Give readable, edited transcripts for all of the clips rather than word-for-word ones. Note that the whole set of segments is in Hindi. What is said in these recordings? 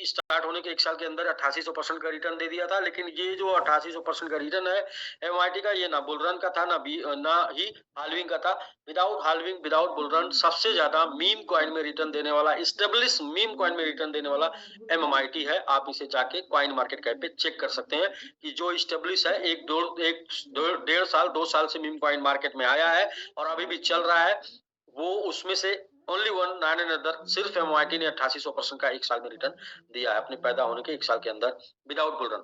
स्टार्ट होने के 1 साल के अंदर 8800% का रिटर्न दे दिया था, लेकिन ये जो 8800% का रिटर्न है एमआईटी का, ये ना बुल रन का था, ना ही हाल्विंग का था। Without halving, without bull run, सबसे ज्यादा मीम कॉइन में रिटर्न देने वाला, स्टेब्लिश मीम कॉइन में रिटर्न देने वाला एमएमआईटी है। आप इसे जाके कॉइन मार्केट कैप पे चेक कर सकते हैं कि जो स्टेब्लिश है, एक डेढ़ साल 2 साल से मीम कॉइन मार्केट में आया है और अभी भी चल रहा है, वो उसमें से ओनली वन नाइन अनदर, सिर्फ एमआईटी ने 8800% का 1 साल में रिटर्न दिया है अपने पैदा होने के 1 साल के अंदर without bull run.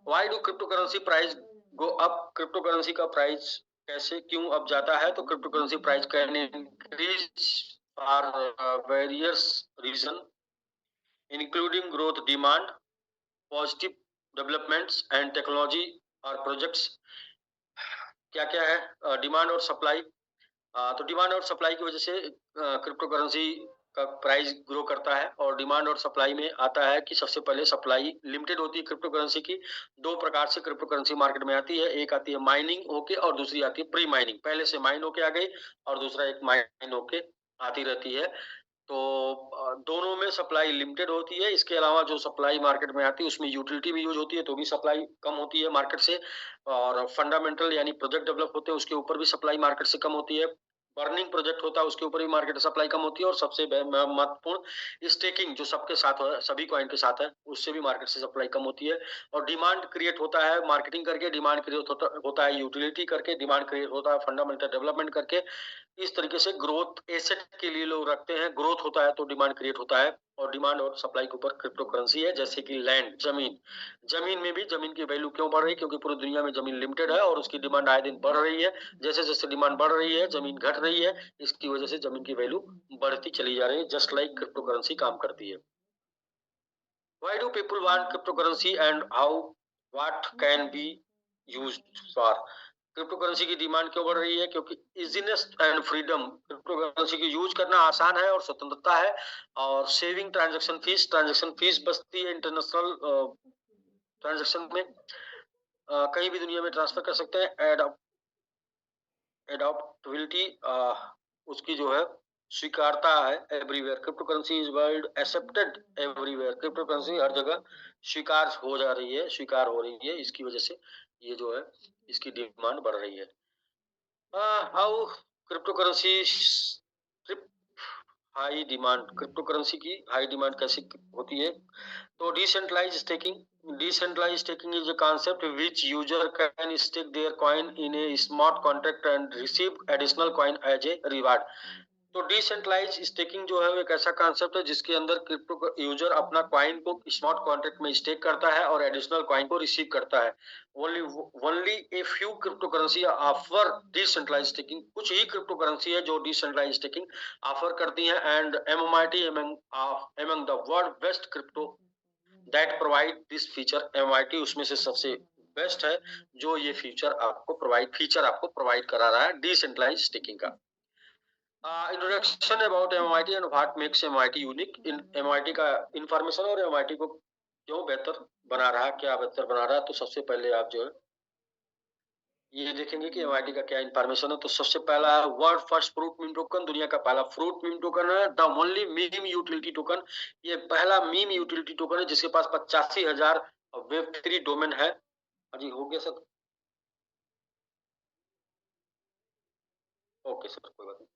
Why do crypto currency price go up? Crypto currency का प्राइस कैसे क्यों अब जाता है? तो crypto currency price can increase for various reason including growth, demand, positive developments and technology और प्रोजेक्ट्स। क्या क्या है? डिमांड और सप्लाई। तो डिमांड और सप्लाई की वजह से क्रिप्टो करेंसी का प्राइस ग्रो करता है, और डिमांड और सप्लाई में आता है कि सबसे पहले सप्लाई लिमिटेड होती है क्रिप्टो करेंसी की। 2 प्रकार से क्रिप्टो करेंसी मार्केट में आती है, एक आती है माइनिंग होके और दूसरी आती है प्री माइनिंग। पहले से माइन होके आ गई और दूसरा एक माइन होके आती रहती है। तो दोनों में सप्लाई लिमिटेड होती है। इसके अलावा जो सप्लाई मार्केट में आती है उसमें यूटिलिटी भी यूज होती है, तो भी सप्लाई कम होती है मार्केट से। और फंडामेंटल यानी प्रोजेक्ट डेवलप होते हैं उसके ऊपर भी सप्लाई मार्केट से कम होती है। बर्निंग प्रोजेक्ट होता है उसके ऊपर भी मार्केट सप्लाई कम होती है। और सबसे महत्वपूर्ण स्टेकिंग जो सबके साथ है, सभी कॉइन के साथ है, उससे भी मार्केट से सप्लाई कम होती है। और डिमांड क्रिएट होता है मार्केटिंग करके, डिमांड क्रिएट होता है यूटिलिटी करके, डिमांड क्रिएट होता है फंडामेंटल डेवलपमेंट करके। इस तरीके से ग्रोथ एसेट के लिए लोग रखते हैं, ग्रोथ होता है तो डिमांड क्रिएट होता है। और डिमांड और सप्लाई के ऊपर क्रिप्टो करेंसी है। जैसे कि लैंड, जमीन में भी जमीन की वैल्यू क्यों बढ़ रही है? क्योंकि पूरी दुनिया में जमीन लिमिटेड है और उसकी डिमांड आए दिन बढ़ रही है। जैसे जैसे डिमांड बढ़ रही है जमीन घट रही है, इसकी वजह से जमीन की वैल्यू बढ़ती चली जा रही है। जस्ट लाइक क्रिप्टो करेंसी काम करती है। Why do people want cryptocurrency and how what can be used for? Crypto currency की डिमांड क्यों बढ़ रही है? क्योंकि easiness and freedom, crypto currency की यूज करना आसान है और स्वतंत्रता है। और सेविंग ट्रांजैक्शन फीस बचती है इंटरनेशनल ट्रांजैक्शन में। कहीं भी दुनिया में ट्रांसफर कर सकते हैं। एडॉप्टेबिलिटी, उसकी जो है स्वीकारता है everywhere. Crypto currency is world accepted everywhere. Crypto currency हर जगह स्वीकार हो रही है। इसकी वजह से ये जो है इसकी डिमांड बढ़ रही है। How crypto currency high demand, crypto currency की हाई डिमांड कैसे होती है? तो decentralize staking is a concept which user can stake their coin in a smart contract and receive additional coin as a reward। तो डिसेंट्रलाइज स्टेकिंग जो है वो एक ऐसा कॉन्सेप्ट है जिसके अंदर क्रिप्टो यूजर अपना कॉइन को स्मार्ट कॉन्ट्रैक्ट में स्टेक करता है और एडिशनल कॉइन को रिसीव करता है। Only a few crypto currency offer decentralize staking. कुछ ही क्रिप्टो करेंसी है जो डिसेंट्रलाइज स्टेकिंग ऑफर करती है। And MMIT among the world best crypto that provide this feature, MIT उसमें से सबसे बेस्ट है जो ये फीचर आपको प्रोवाइड करा रहा है डिसेंट्रलाइज स्टेकिंग का। Introduction about MIT and what makes MIT unique. MIT का इंफॉर्मेशन और एमआईटी को क्यों बेहतर बना रहा है, क्या बेहतर बना रहा है। तो सबसे पहले आप जो है ये देखेंगे कि एमआईटी का क्या इंफॉर्मेशन है। तो सबसे पहला है world first fruit meme token. दुनिया का पहला फ्रूट मीम टोकन है। The only meme utility token. ये पहला मीम यूटिलिटी टोकन है जिसके पास 85,000 वेब3 डोमेन है। जी हो गया सर? ओके सर, कोई बात नहीं।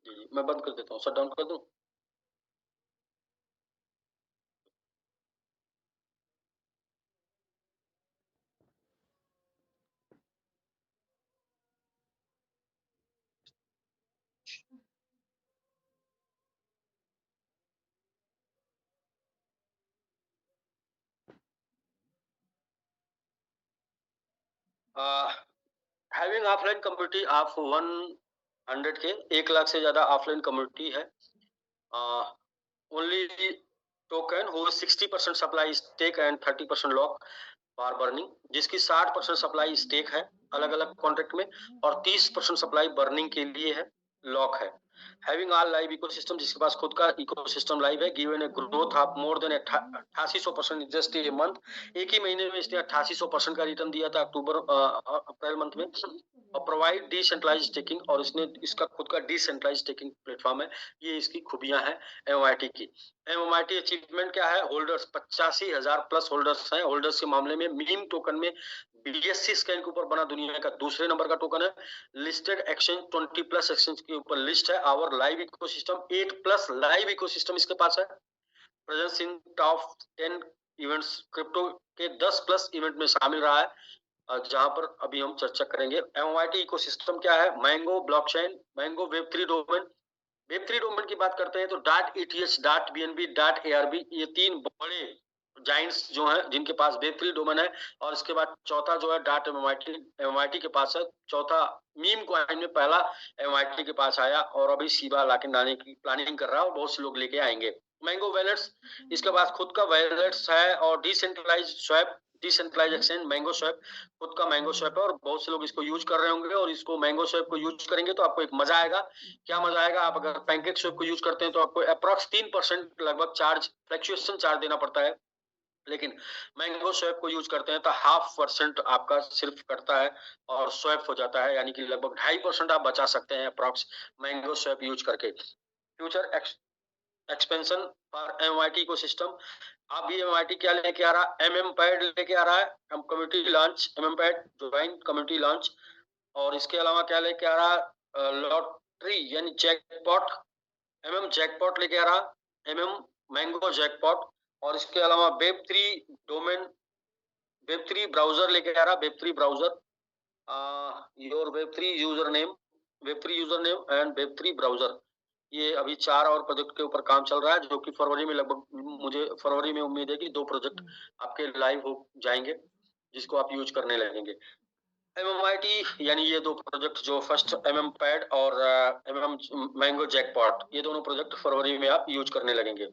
जी मैं बंद कर देता हूँ, शट डाउन कर दूं। हैविंग ऑफलाइन कम्युनिटी ऑफ 100 के 1 लाख से ज्यादा ऑफलाइन कम्युनिटी है। ओनली टोकन हो 60% supply stake and 30% lock for burning, जिसकी 60% सप्लाई स्टेक है अलग अलग कॉन्ट्रैक्ट में और 30% सप्लाई बर्निंग के लिए है, लॉक है। हैविंग ऑल लाइव इकोसिस्टम, जिसके पास खुद का इकोसिस्टम लाइव है। Given a growth of more than 8800% just a month. एक ही महीने में इसने 8800% का रिटर्न दिया था अप्रैल मंथ में। और प्रोवाइड डिसेंट्रलाइज स्टेकिंग, और इसका खुद का डिसेंट्रलाइज स्टेकिंग प्लेटफॉर्म है। ये इसकी खूबियां हैं एमएमआईटी की। एमएमआईटी अचीवमेंट क्या है? होल्डर्स 85,000 प्लस होल्डर्स हैं। होल्डर्स के मामले में मीम टोकन में बीएससी स्कैन के ऊपर बना दुनिया का दूसरे नंबर का टोकन है। लिस्टेड एक्सचेंज 20 प्लस एक्सचेंज के ऊपर लिस्ट है। Our live ecosystem 8 plus live ecosystem इसके पास है। Presence in top 10 events, crypto के 10 प्लस इवेंट में शामिल रहा है, जहां पर अभी हम चर्चा करेंगे। एमओआईटी इकोसिस्टम क्या है? Mango blockchain, mango Web3 domain. Web3 domain की बात करते हैं तो .eth, .bnb, .arb, ये तीन बड़े जाइंट्स जो हैं जिनके पास वेब3 डोमेन है। और इसके बाद चौथा जो है .mit, एमआईटी के पास है। चौथा मीम कॉइन में पहला एमआईटी के पास आया, और अभी शिबा लाके लाने की प्लानिंग कर रहा है और बहुत से लोग लेके आएंगे। मैंगो वैलेट्स, इसके पास खुद का वैलेट्स है। और decentralize swap, decentralize exchange mango swap, खुद का मैंगो स्वैप है, और बहुत से लोग इसको यूज कर रहे होंगे। और इसको मैंगो स्वैप को यूज करेंगे तो आपको एक मजा आएगा। क्या मजा आएगा? आप अगर पैनकेक स्वैप को यूज करते हैं तो आपको अप्रॉक्स 3% लगभग चार्ज, फ्लक्चुएशन चार्ज देना पड़ता है। लेकिन मैंगो स्वैप को यूज करते हैं तो 0.5% आपका सिर्फ कटता है और स्वैप हो जाता है, यानी कि लगभग 2.5% आप बचा सकते हैं अप्रॉक्स मैंगो स्वैप यूज करके। Future expansion for MIT ecosystem. अब ये एमआईटी क्या लेके आ रहा है? एमएम पैड लेके आ रहा है। हम community launch, MM pad join community launch. और इसके अलावा क्या लेके आ रहा है? लॉटरी यानी जैकपॉट, एमएम जैकपॉट लेके आ रहा, एमएम मैंगो जैकपॉट। और इसके अलावा वेब3 डोमेन, वेब3 ब्राउजर लेके आ रहा, Web3 browser, your Web3 user name, Web3 user name and Web3 browser. ये अभी 4 और प्रोजेक्ट के ऊपर काम चल रहा है, जो कि फरवरी में, लगभग मुझे फरवरी में उम्मीद है कि 2 प्रोजेक्ट आपके लाइव हो जाएंगे, जिसको आप यूज करने लगेंगे। एमएमआईटी यानी ये 2 प्रोजेक्ट, जो फर्स्ट एमएम पैड और एमएम मैंगो जैकपॉट, ये दोनों प्रोजेक्ट फरवरी में आप यूज करने लगेंगे।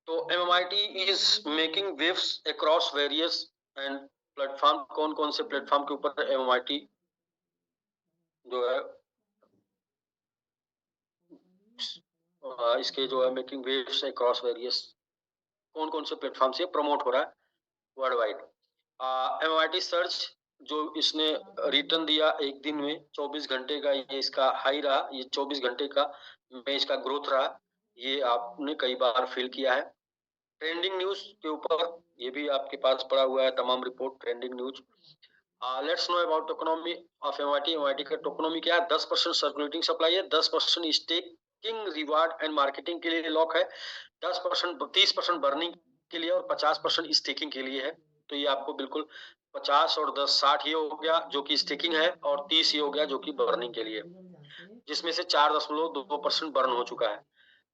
तो MMIT is making waves across various and platform. कौन कौन से प्लेटफॉर्म के ऊपर एमएमआईटी जो है इसके जो है मेकिंग वेव्स अक्रॉस वेरियस, कौन कौन से प्लेटफॉर्म से प्रमोट हो रहा है वर्ल्ड वाइड। एमआईटी सर्च जो इसने रिटर्न दिया एक दिन में 24 घंटे का, ये इसका हाई रहा। ये 24 घंटे का में इसका ग्रोथ रहा, ये आपने कई बार फील किया है। ट्रेंडिंग न्यूज के ऊपर ये भी आपके पास पड़ा हुआ है तमाम report, trending news. Let's know about tokenomy of MIT. MIT का टोकनोमी क्या है? 10% सर्कुलेटिंग सप्लाई है, 10% स्टेकिंग रिवार्ड एंड मार्केटिंग के लिए लॉक है, 10%, 30% बर्निंग के लिए और 50% स्टेकिंग के लिए है। तो ये आपको बिल्कुल 50 और 10 60 ये हो गया जो कि स्टेकिंग है, और 30 ये हो गया जो कि बर्निंग के लिए, जिसमें से 4.2% बर्न हो चुका है।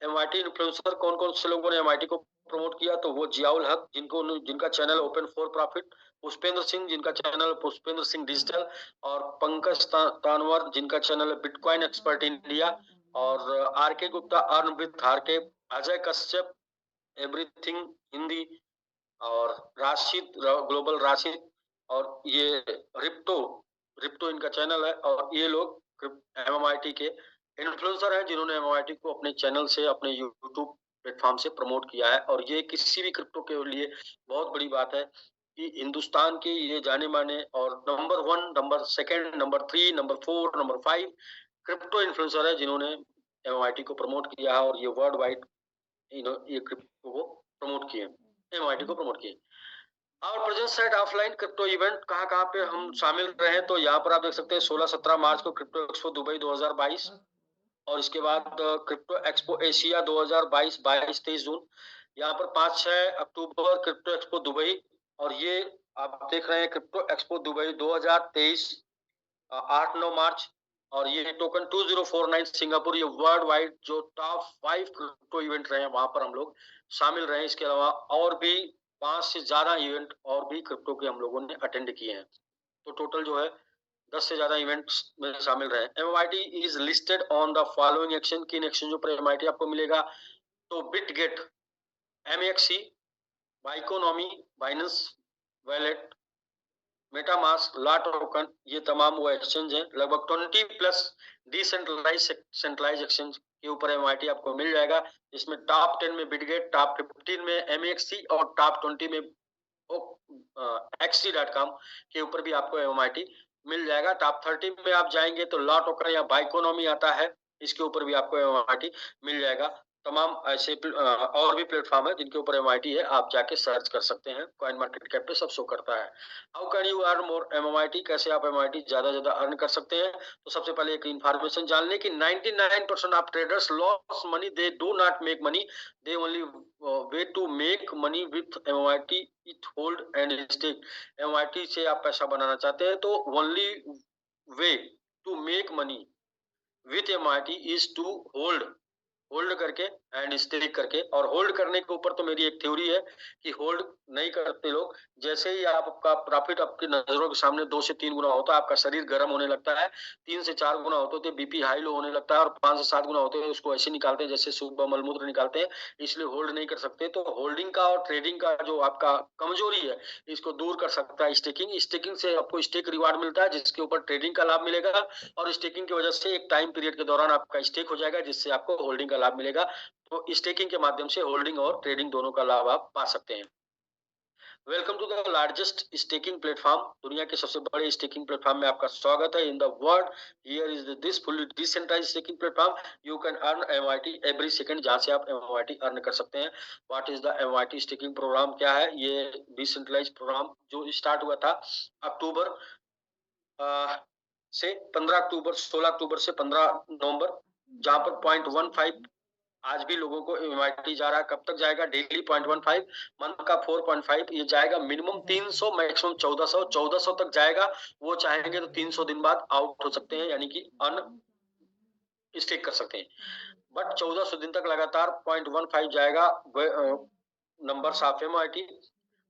एमआईटी इन्फ्लुएंसर, कौन कौन से लोगों ने एमआईटी को प्रमोट किया? तो वो जियाउल हक, जिनका channel open for profit, Pushpendra Singh जिनका चैनल पुष्पेंद्र सिंह डिजिटल, और पंकज तानवर जिनका चैनल है बिटकॉइन एक्सपर्ट इंडिया, और RK Gupta earn with RK, Ajay Kashyap everything Hindi, और राशिद ग्लोबल राशिद, और ये रिप्टो, रिप्टो इनका चैनल है। और ये लोग एमएमआईटी के इन्फ्लुएंसर हैं जिन्होंने एमएमआईटी को अपने चैनल से, अपने यूट्यूब प्लेटफॉर्म से प्रमोट किया है। और ये किसी भी क्रिप्टो के लिए बहुत बड़ी बात है कि हिंदुस्तान के ये जाने माने और number 1, number 2, number 3, number 4, number 5 crypto influencer है जिन्होंने एमआईटी को प्रमोट किया है, और ये वर्ल्ड वाइड ये क्रिप्टो को प्रमोट किए, एमआईटी को प्रमोट किए। और present site offline crypto event कहाँ पे हम शामिल रहे, तो यहाँ पर आप देख सकते हैं 16-17 मार्च को क्रिप्टो एक्सपो दुबई 2022, और इसके बाद क्रिप्टो एक्सपो एशिया 2022 22-23 जून, यहाँ पर 5-6 अक्टूबर क्रिप्टो एक्सपो दुबई। और ये आप देख रहे हैं क्रिप्टो एक्सपो दुबई 2023 8-9 मार्च, और ये टोकन 2049 सिंगापुर, ये वर्ल्ड वाइड जो टॉप 5 क्रिप्टो इवेंट रहे हैं वहां पर हम लोग शामिल रहे। इसके अलावा और भी 5 से ज्यादा इवेंट और भी क्रिप्टो के हम लोगों ने अटेंड किए हैं, तो टोटल जो है 10 से ज्यादा इवेंट्स में शामिल रहे। MIT is listed on the following exchange, किन एक्सचेंजों पर एमआईटी आपको मिलेगा? तो Bitget, MEXC, Biconomy, Binance wallet, MetaMask, la token, ये तमाम वो एक्सचेंज हैं। लगभग 20 प्लस डिसेंट्रलाइज सेंट्रलाइज एक्सचेंज के ऊपर एमआईटी आपको मिल जाएगा, जिसमें टॉप 10 में बिटगेट, टॉप 15 में एमएक्सी, और टॉप 20 में XC.com के ऊपर भी आपको एमआईटी मिल जाएगा। टॉप 30 में आप जाएंगे तो लॉ टोकन या बाइकोनॉमी आता है, इसके ऊपर भी आपको एमआईटी मिल जाएगा। तमाम ऐसे और भी प्लेटफॉर्म है जिनके ऊपर एमआईटी है, आप जाके सर्च कर सकते हैं, कॉइन मार्केट कैप पे सब शो करता है। How can you earn more MIT, कैसे आप एमआईटी ज्यादा ज्यादा अर्न कर सकते हैं? तो सबसे पहले एक इन्फॉर्मेशन जान लें कि 99% of traders loss money, they do not make money, they only way to make money with MIT, it hold and stake. MIT से आप पैसा बनाना चाहते हैं तो only way to make money with MIT is to hold, hold करके एंड स्टेक करके। और होल्ड करने के ऊपर तो मेरी एक थ्योरी है कि होल्ड नहीं करते लोग, जैसे ही आपका प्रॉफिट आपकी नजरों के सामने 2 से 3 गुना होता है, आपका शरीर गर्म होने लगता है, 3 से 4 गुना होते हैं बीपी हाई लो होने लगता है, और 5 से 7 गुना होते हैं उसको ऐसे निकालते हैं जैसे सुबह मलमूत्र निकालते हैं, इसलिए होल्ड नहीं कर सकते। तो होल्डिंग का और ट्रेडिंग का जो आपका कमजोरी है, इसको दूर कर सकता है स्टेकिंग। स्टेकिंग से आपको स्टेक रिवार्ड मिलता है जिसके ऊपर ट्रेडिंग का लाभ मिलेगा, और स्टेकिंग की वजह से एक टाइम पीरियड के दौरान आपका स्टेक हो जाएगा जिससे आपको होल्डिंग का लाभ मिलेगा। तो स्टेकिंग के माध्यम से होल्डिंग और ट्रेडिंग दोनों का लाभ आप पा सकते हैं। Welcome to the largest staking platform, दुनिया के सबसे बड़े स्टेकिंग प्लेटफॉर्म में आपका स्वागत है in the world. Here is this fully decentralized staking platform, you can earn MIT every second, जहां से आप एमआईटी अर्न कर सकते हैं। What is the MIT staking program, क्या है ये डिसेंट्रलाइज्ड प्रोग्राम जो स्टार्ट हुआ था अक्टूबर से 15 अक्टूबर, 16 अक्टूबर से 15 नवंबर, जहां पर 0.15 आज भी लोगों को एमआईटी जा रहा है। कब तक जाएगा? डेली 0.15, मंथ का 4.5, ये जाएगा मिनिमम 300, मैक्सिमम 1400 तक जाएगा। वो चाहेंगे तो 300 दिन बाद आउट हो सकते हैं, यानी कि अन स्टेक कर सकते हैं, बट 1400 दिन तक लगातार 0.15 जाएगा नंबर ऑफ एमआईटी।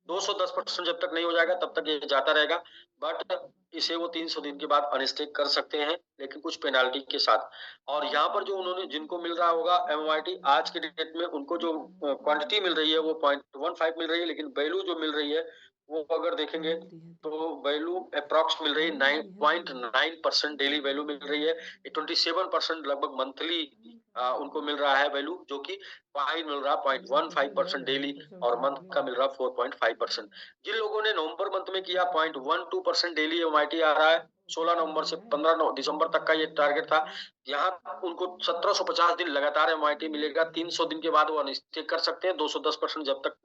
210% जब तक नहीं हो जाएगा तब तक ये जाता रहेगा, बट इसे वो 300 दिन के बाद अनस्टेक कर सकते हैं, लेकिन कुछ पेनाल्टी के साथ। और यहाँ पर जो उन्होंने जिनको मिल रहा होगा एमआईटी आज के डेट में, उनको जो क्वांटिटी मिल रही है वो 0.15 मिल रही है, लेकिन वैल्यू जो मिल रही है वो अगर देखेंगे तो वैल्यू अप्रॉक्स मिल रही है 9.9% डेली वैल्यू मिल रही है। 27% लगभग मंथली उनको मिल रहा है वैल्यू, जो कि फाइन मिल रहा 0.15% डेली, और मंथ का मिल रहा 4.5%। जिन लोगों ने नवंबर मंथ में किया 0.12% डेली एमआईटी आ रहा है, 16 नवंबर से 15 दिसंबर तक का ये टारगेट था। यहाँ उनको 1750 दिन लगातार एमआईटी मिलेगा, 300 दिन के बाद वो अनस्टेक कर सकते हैं। 210% जब तक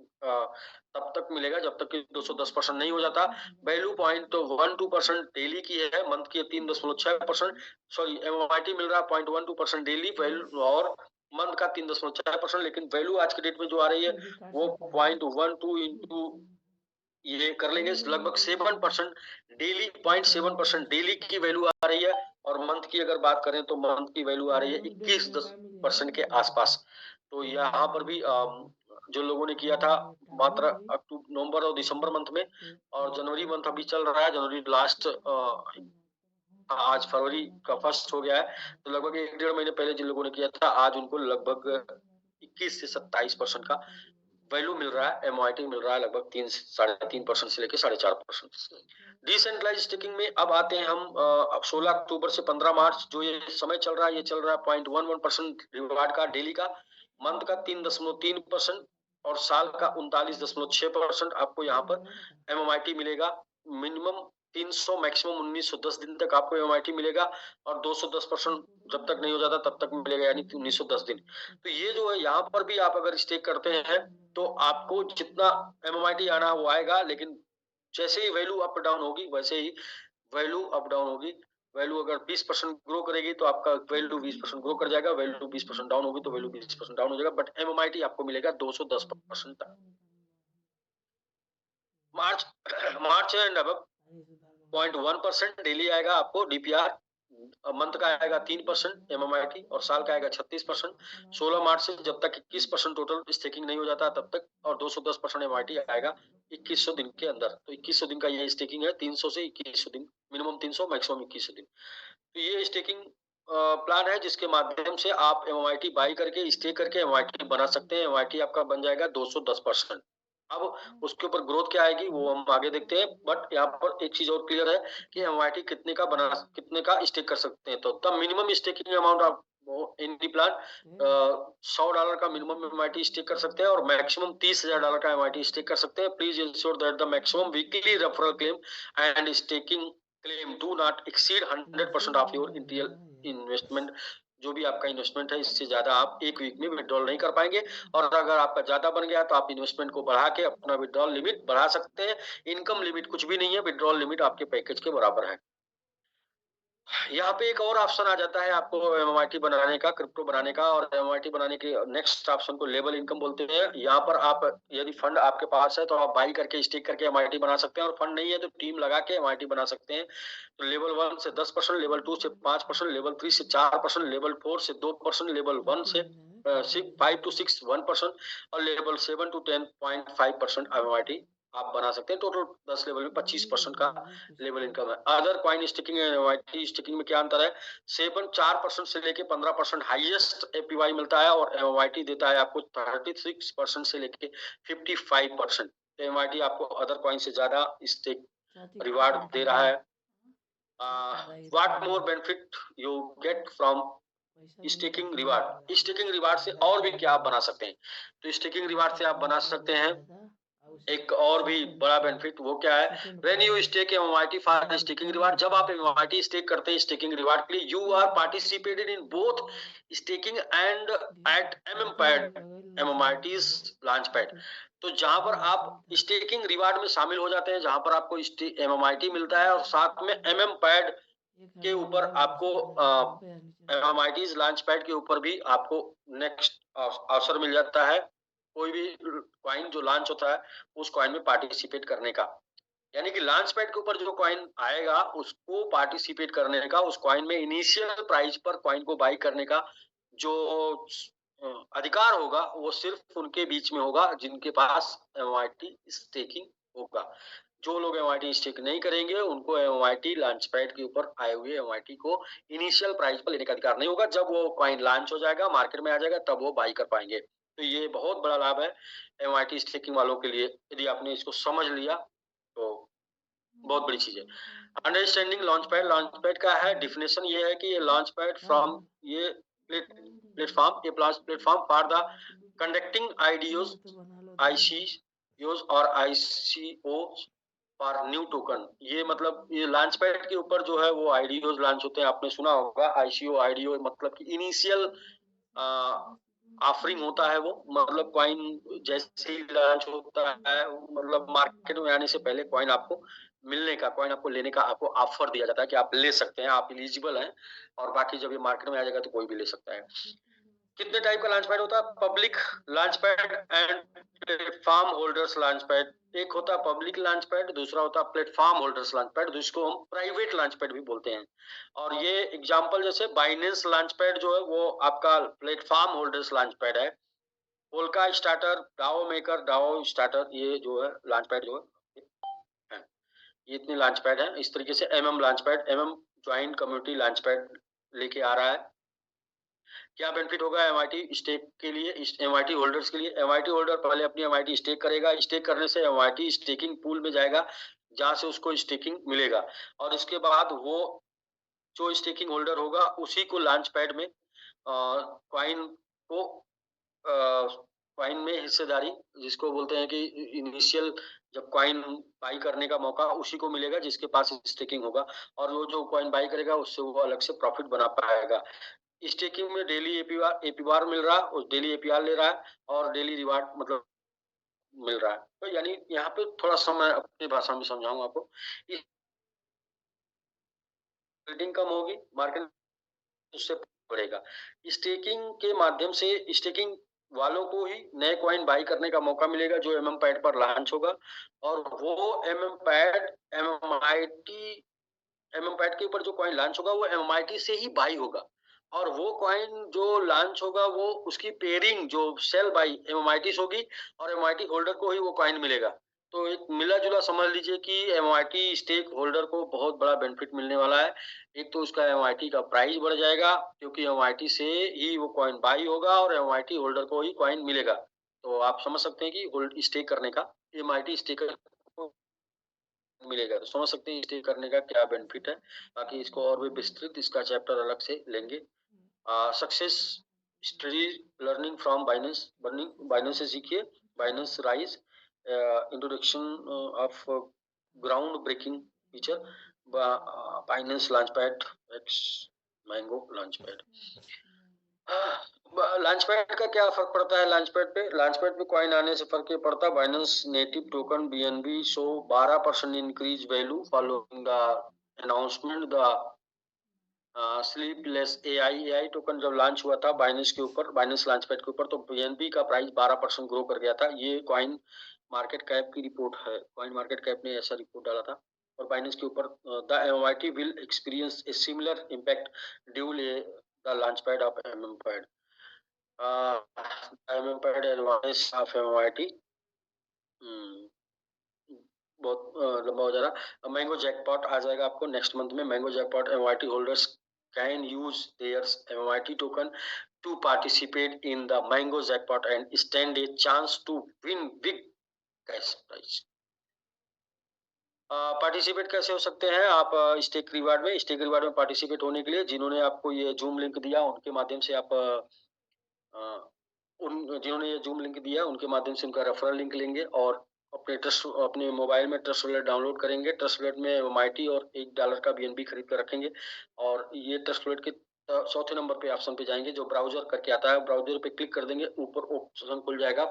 तब तक मिलेगा जब तक कि 210% नहीं हो जाता। वैल्यू 0.12% डेली की है, मंथ की 3.6%, सॉरी एमआईटी मिल रहा 0.12% डेली वैल्यू, और मंथ का 3.6%, लेकिन वैल्यू आज के डेट में जो आ रही है वो 0.12 इंटू ये कर लेंगे लगभग 7% डेली, 0.7% डेली की वैल्यू आ रही है। और मंथ की अगर बात करें तो मंथ की वैल्यू आ रही है 21% के आसपास। तो यहाँ पर भी जो लोगों ने किया था मात्र अक्टूबर, नवंबर और दिसंबर मंथ में, और जनवरी मंथ अभी चल रहा है, जनवरी लास्ट, आज फरवरी का फर्स्ट हो गया है, तो लगभग 1-1.5 महीने पहले जिन लोगों ने किया था आज उनको लगभग 21 से 27% का वैल्यू मिल रहा है, एमआईटी मिल रहा है लगभग 3-3.5% से लेकर 4.5%। डिसेंट्रलाइज स्टेकिंग में अब आते हैं हम, अब 16 अक्टूबर से 15 मार्च जो ये समय चल रहा है, ये चल रहा है 0.11% रिवार्ड का डेली का, मंथ का 3.3%, और साल का 39.6% आपको यहाँ पर एमआईटी मिलेगा। मिनिमम 300, मैक्सिमम 1910 दिन तक आपको एमआईटी मिलेगा, और 210% जब तक नहीं हो जाता तब तक मिलेगा, यानी 1910 दिन। तो ये जो है यहाँ पर भी आप अगर स्टेक करते हैं तो आपको जितना एमएमआईटी आना वो आएगा, लेकिन जैसे ही वैल्यू अप डाउन होगी वैसे ही वैल्यू अप डाउन होगी। वैल्यू अगर 20% ग्रो करेगी तो आपका वैल्यू 20% ग्रो कर जाएगा, वैल्यू 20% डाउन होगी तो वैल्यू 20% डाउन हो जाएगा, बट एमएमआईटी आपको मिलेगा 210% तक। मार्च मार्च एंड अब 0.1% डेली आएगा आपको डीपीआर, मंथ का आएगा 3% एमएमआईटी, और साल का आएगा 36%। 16 मार्च से जब तक 21% टोटल स्टेकिंग नहीं हो जाता तब तक, और 210% एमआईटी आएगा 2100 दिन के अंदर। तो 2100 दिन का ये स्टेकिंग है, 300 से 2100 दिन, मिनिमम 300, मैक्सिमम 2100 दिन। तो ये स्टेकिंग प्लान है जिसके माध्यम से आप एमआईटी बाई करके स्टे करके एमआईटी बना सकते हैं। एमआईटी आपका बन जाएगा 210%। अब उसके ऊपर ग्रोथ क्या आएगी वो हम आगे देखते हैं, बट यहाँ पर एक चीज और क्लियर है कि एमआईटी कितने का स्टेक कर सकते हैं। तो the minimum staking amount of in the plan, $100 का मिनिमम एमआईटी स्टेक कर सकते हैं, और मैक्सिमम $30,000 का एमआईटी स्टेक कर सकते हैं। Please ensure that the maximum weekly referral claim and staking claim do not exceed 100% of your interior investment. जो भी आपका इन्वेस्टमेंट है इससे ज्यादा आप एक वीक में विड्रॉल नहीं कर पाएंगे। और अगर आपका ज्यादा बन गया तो आप इन्वेस्टमेंट को बढ़ा के अपना विड्रॉल लिमिट बढ़ा सकते हैं। इनकम लिमिट कुछ भी नहीं है, विड्रॉल लिमिट आपके पैकेज के बराबर है। यहाँ पे एक और ऑप्शन आ जाता है आपको एमएमआईटी बनाने का, क्रिप्टो बनाने का। और एमएमआईटी बनाने के नेक्स्ट ऑप्शन को लेवल इनकम बोलते हैं। यहाँ पर आप यदि फंड आपके पास है तो आप बाई करके स्टेक करके एमआईटी बना सकते हैं, और फंड नहीं है तो टीम लगा के एमआईटी बना सकते हैं। तो लेवल 1 से 10%, लेवल 2 से 5%, लेवल 3 से 4%, लेवल 4 से 2%, लेवल 1 से 5 to 6 1%, और लेवल 7 to 10.5% एमएमआईटी आप बना सकते हैं। टोटल 10 लेवल में 25% का लेवल इनकम है। Other coin staking MIT staking में क्या अंतर है? 4% से लेके 15% हाईएस्ट एपीवाई मिलता है, और एमआईटी देता है आपको 36% से लेके 55%। तो एमआईटी आपको अदर कॉइन से ज्यादा स्टेक रिवार्ड दे रहा है। What more benefit you get from staking reward? Staking reward से और भी क्या आप बना सकते हैं? तो स्टेकिंग रिवार्ड से आप बना सकते हैं एक और भी बड़ा बेनिफिट। वो क्या है? When you stake MIT for staking reward, जब आप एमआईटी स्टेक करते हैं स्टेकिंग रिवार्ड के लिए, you are participated in both staking and at MMPad MIT's launchpad. तो जहां पर आप स्टेकिंग रिवार्ड में शामिल हो जाते हैं, जहां पर आपको एमएमआईटी मिलता है, और साथ में एमएमपैड के ऊपर आपको एमआईटीज लॉन्च पैड के ऊपर भी आपको नेक्स्ट अवसर मिल जाता है कोई भी कॉइन जो लॉन्च होता है उस कॉइन में पार्टिसिपेट करने का। यानी कि लॉन्च पैड के ऊपर जो कॉइन आएगा उसको पार्टिसिपेट करने का, उस कॉइन में इनिशियल प्राइस पर कॉइन को बाई करने का जो अधिकार होगा वो सिर्फ उनके बीच में होगा जिनके पास एमआईटी स्टेकिंग होगा। जो लोग एमआईटी स्टेक नहीं करेंगे उनको एमआईटी लॉन्च पैड के ऊपर आए हुए एमआईटी को इनिशियल प्राइस पर लेने का अधिकार नहीं होगा। जब वो कॉइन लॉन्च हो जाएगा, मार्केट में आ जाएगा, तब वो बाई कर पाएंगे। तो ये बहुत बड़ा लाभ है एमआईटी स्टेकिंग वालों के लिए। यदि आपने इसको समझ लिया तो बहुत बड़ी चीज है। अंडरस्टैंडिंग लॉन्च पैड का है डेफिनेशन ये है कि ये लॉन्च पैड फ्रॉम ये प्लेटफॉर्म फॉर द कंडक्टिंग आईडीओज आईसीओज और आईसीओ फॉर न्यू टोकन। ये मतलब ये लॉन्च पैड के ऊपर जो है वो आईडीओज लॉन्च होते हैं। आपने सुना होगा आईसीओ आईडीओ मतलब कि इनिशियल ऑफरिंग होता है। वो मतलब कॉइन जैसे ही लॉन्च होता है, मतलब मार्केट में आने से पहले कॉइन आपको मिलने का, कॉइन आपको लेने का आपको ऑफर दिया जाता है कि आप ले सकते हैं, आप एलिजिबल हैं। और बाकी जब ये मार्केट में आ जाएगा तो कोई भी ले सकता है। कितने टाइप का लॉन्च पैड होता है? Public launch pad and platform holders launch pad. एक होता है पब्लिक लॉन्च पैड, दूसरा होता है प्लेटफॉर्म होल्डर्स लॉन्च पैड, जिसको हम प्राइवेट लॉन्च पैड भी बोलते हैं। और ये एग्जांपल जैसे बाइनेंस लॉन्च पैड जो है वो आपका प्लेटफॉर्म होल्डर्स लॉन्च पैड है। Polka starter, DAO maker, DAO starter, ये जो है लॉन्च पैड जो है, ये इतने लॉन्च पैड है। इस तरीके से MM launch pad, MM joint community launch pad लेके आ रहा है। क्या बेनिफिट होगा एमआईटी स्टेक के लिए, एमआईटी होल्डर्स के लिए? एमआईटी होल्डर पहले अपनी एमआईटी स्टेक करेगा। स्टेक करने से एमआईटी स्टेकिंग पूल में जाएगा जहां से उसको स्टेकिंग मिलेगा, और इसके बाद वो जो स्टेकिंग होल्डर होगा उसी को लॉन्च पैड में कॉइन को कॉइन में हिस्सेदारी, जिसको बोलते हैं कि इनिशियल जब कॉइन बाई करने का मौका उसी को मिलेगा जिसके पास स्टेकिंग होगा, और वो जो कॉइन बाई करेगा उससे वो अलग से प्रॉफिट बना पाएगा। स्टेकिंग में डेली एपीआर मिल रहा है, डेली एपीआर ले रहा है, और डेली रिवार्ड मतलब मिल रहा है। तो यानी यहाँ पे थोड़ा सा मैं अपनी भाषा में समझाऊंगा आपको। ट्रेडिंग कम होगी, मार्केट उससे बढ़ेगा। स्टेकिंग के माध्यम से स्टेकिंग वालों को ही नए कॉइन बाई करने का मौका मिलेगा जो एमएम पैड पर लॉन्च होगा, और वो एमएम पैड एमएम पैड के ऊपर जो कॉइन लॉन्च होगा वो एमआईटी से ही बाई होगा, और वो कॉइन जो लॉन्च होगा वो उसकी पेयरिंग जो सेल बाई एमआईटी होगी, और एमआईटी होल्डर को ही वो कॉइन मिलेगा। तो एक मिला जुला समझ लीजिए कि एमआईटी स्टेक होल्डर को बहुत बड़ा बेनिफिट मिलने वाला है। एक तो उसका एमआईटी का प्राइस बढ़ जाएगा क्योंकि एमआईटी से ही वो कॉइन बाई होगा और एमआईटी होल्डर को ही कॉइन मिलेगा। तो आप समझ सकते हैं कि होल्ड स्टेक करने का एमआईटी स्टेकर को मिलेगा। तो समझ सकते हैं स्टे करने का क्या बेनिफिट है। बाकी इसको और भी विस्तृत इसका चैप्टर अलग से लेंगे। Success study learning from Binance से सीखिए। Binance rise introduction of ground breaking feature. Binance launchpad X mango launchpad. Launchpad का क्या फर्क पड़ता है? लॉन्चपैड पे कॉइन आने से फर्क ये पड़ता, Binance native token BNB show 12% increase value following the announcement the sleepless AI token जब लॉन्च हुआ था बाइनेंस के ऊपर, बाइनेंस लॉन्चपैड के ऊपर, तो बीएनबी का प्राइस 12% ग्रो कर गया था। ये कॉइन मार्केट कैप की रिपोर्ट है, कॉइन मार्केट कैप ने ऐसा रिपोर्ट डाला था। और बाइनेंस के ऊपर the MYT will experience a similar impact due the launchpad of MMPad MMPad advance of MYT. बहुत लंबा हो जा रहा। मैंगो जैकपॉट आ जाएगा आपको नेक्स्ट मंथ में। Mango jackpot MYT holders can use their MYT token to participate in the mango jackpot and stand a chance to win big cash prize. Participate कैसे हो सकते हैं आप? स्टेक रिवार्ड में पार्टिसिपेट होने के लिए जिन्होंने आपको ये जूम लिंक दिया उनके माध्यम से आप जिन्होंने ये जूम लिंक दिया उनके माध्यम से उनका रेफरल लिंक लेंगे और अपने मोबाइल में ट्रस्ट वॉलेट डाउनलोड करेंगे। ट्रस्ट वॉलेट में एमआईटी और $1 का बीएनबी खरीद कर रखेंगे और ये ट्रस्ट वॉलेट के चौथे नंबर पे ऑप्शन पे जाएंगे जो ब्राउजर करके आता है। ब्राउजर पे क्लिक कर देंगे, ऊपर ऑप्शन खुल जाएगा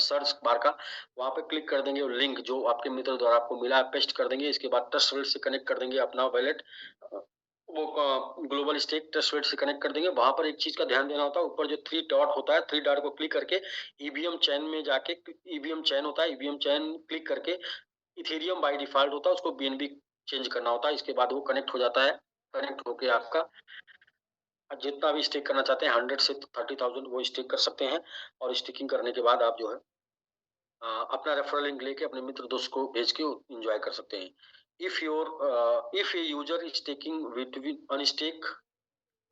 सर्च बार का, वहां पे क्लिक कर देंगे। लिंक जो आपके मित्र द्वारा आपको मिला है पेस्ट कर देंगे। इसके बाद ट्रस्ट वॉलेट से कनेक्ट कर देंगे अपना वॉलेट, वो ग्लोबल स्टेक ट्रस्ट वॉलेट से कनेक्ट कर देंगे। वहां पर एक चीज का ध्यान देना होता है, ऊपर जो 3 डॉट होता है, 3 डॉट को क्लिक करके ईवीएम चैन में जाके, ईवीएम चैन होता है, ईवीएम चैन क्लिक करके इथेरियम बाय डिफॉल्ट होता है उसको बीएनबी चेंज करना होता है। इसके बाद वो कनेक्ट हो जाता है। कनेक्ट होके आपका जितना भी स्टेक करना चाहते हैं 100 से 30,000 वो स्टेक कर सकते हैं। और स्टेकिंग करने के बाद आप जो है अपना रेफरल लिंक लेके अपने मित्र दोस्त को भेज के एंजॉय कर सकते हैं। If a user is taking between unstake